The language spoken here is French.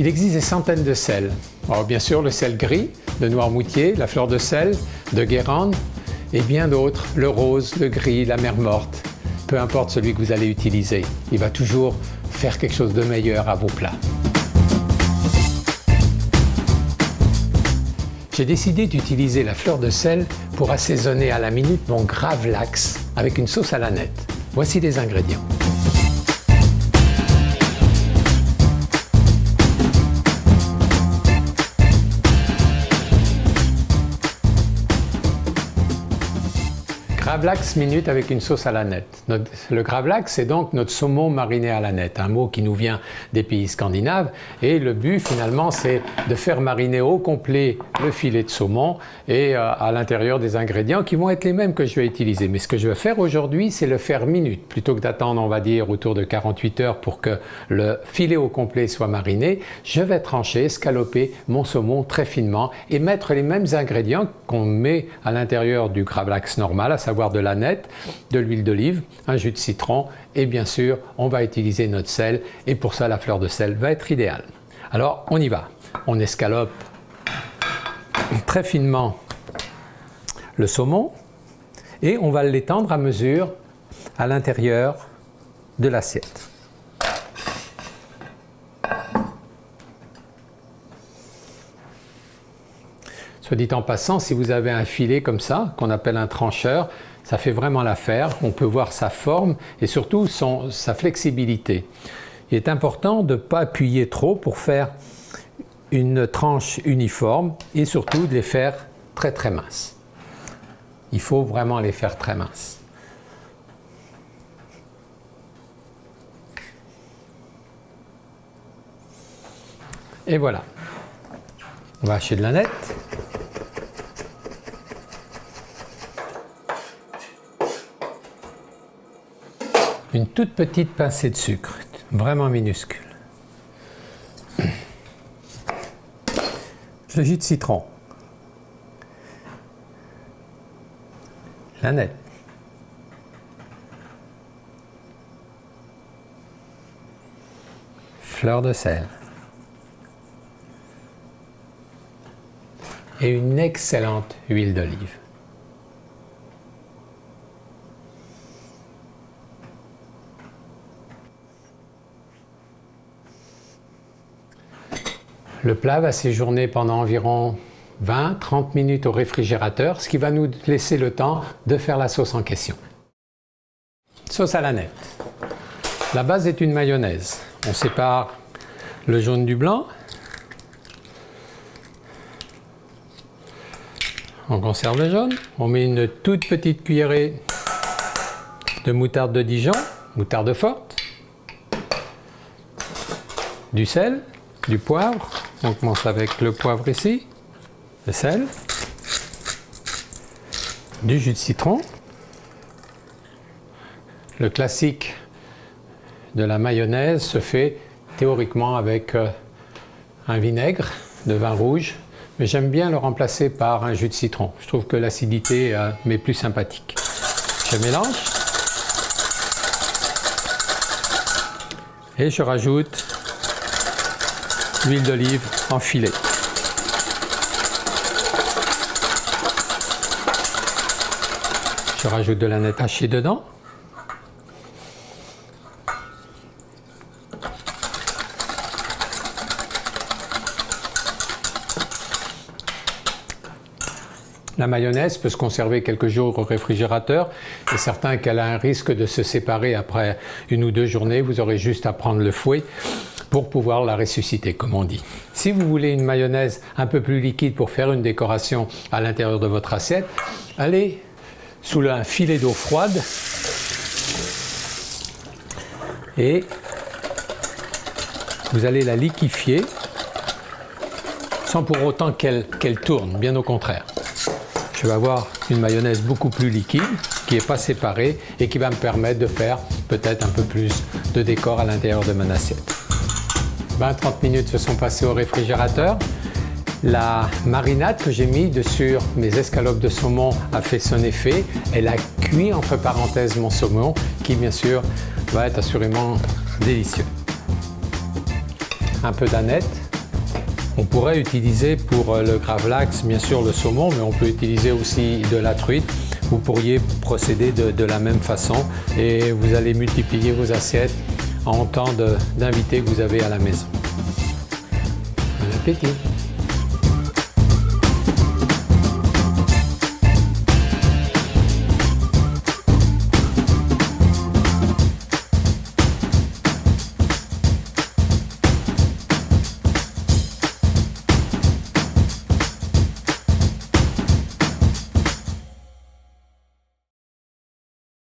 Il existe des centaines de sels. Alors bien sûr le sel gris de Noirmoutier, la fleur de sel de Guérande et bien d'autres, le rose, le gris, la mer morte. Peu importe celui que vous allez utiliser, il va toujours faire quelque chose de meilleur à vos plats. J'ai décidé d'utiliser la fleur de sel pour assaisonner à la minute mon gravlax avec une sauce à l'aneth. Voici les ingrédients. Gravlax minute avec une sauce à l'aneth. Le gravlax, c'est donc notre saumon mariné à l'aneth, un mot qui nous vient des pays scandinaves. Et le but, finalement, c'est de faire mariner au complet le filet de saumon et à l'intérieur des ingrédients qui vont être les mêmes que je vais utiliser. Mais ce que je vais faire aujourd'hui, c'est le faire minute. Plutôt que d'attendre, on va dire, autour de 48 heures pour que le filet au complet soit mariné, je vais trancher, escaloper mon saumon très finement et mettre les mêmes ingrédients qu'on met à l'intérieur du gravlax normal, à savoir de l'aneth, de l'huile d'olive, un jus de citron et bien sûr on va utiliser notre sel et pour ça la fleur de sel va être idéale. Alors on y va, on escalope très finement le saumon et on va l'étendre à mesure à l'intérieur de l'assiette. Soit dit en passant, si vous avez un filet comme ça, qu'on appelle un trancheur, ça fait vraiment l'affaire. On peut voir sa forme et surtout sa flexibilité. Il est important de ne pas appuyer trop pour faire une tranche uniforme et surtout de les faire très très minces. Il faut vraiment les faire très minces. Et voilà. On va hacher de l'aneth. Une toute petite pincée de sucre, vraiment minuscule. Le jus de citron. L'aneth. Fleur de sel. Et une excellente huile d'olive. Le plat va séjourner pendant environ 20-30 minutes au réfrigérateur, ce qui va nous laisser le temps de faire la sauce en question. Sauce à l'aneth. La base est une mayonnaise. On sépare le jaune du blanc. On conserve le jaune. On met une toute petite cuillerée de moutarde de Dijon, moutarde forte, du sel, du poivre. On commence avec le poivre ici, le sel, du jus de citron, le classique de la mayonnaise se fait théoriquement avec un vinaigre de vin rouge, mais j'aime bien le remplacer par un jus de citron. Je trouve que l'acidité m'est plus sympathique. Je mélange et je rajoute l'huile d'olive en filet. Je rajoute de l'aneth hachée dedans. La mayonnaise peut se conserver quelques jours au réfrigérateur. C'est certain qu'elle a un risque de se séparer après 1 ou 2 journées. Vous aurez juste à prendre le fouet pour pouvoir la ressusciter, comme on dit. Si vous voulez une mayonnaise un peu plus liquide pour faire une décoration à l'intérieur de votre assiette, allez sous un filet d'eau froide et vous allez la liquéfier sans pour autant qu'elle tourne, bien au contraire. Je vais avoir une mayonnaise beaucoup plus liquide, qui n'est pas séparée et qui va me permettre de faire peut-être un peu plus de décor à l'intérieur de mon assiette. 20-30 minutes se sont passées au réfrigérateur. La marinade que j'ai mise sur mes escalopes de saumon a fait son effet. Elle a cuit entre parenthèses mon saumon, qui bien sûr va être assurément délicieux. Un peu d'aneth. On pourrait utiliser pour le gravlax, bien sûr, le saumon, mais on peut utiliser aussi de la truite. Vous pourriez procéder de la même façon et vous allez multiplier vos assiettes en tant d'invités que vous avez à la maison. Bon appétit!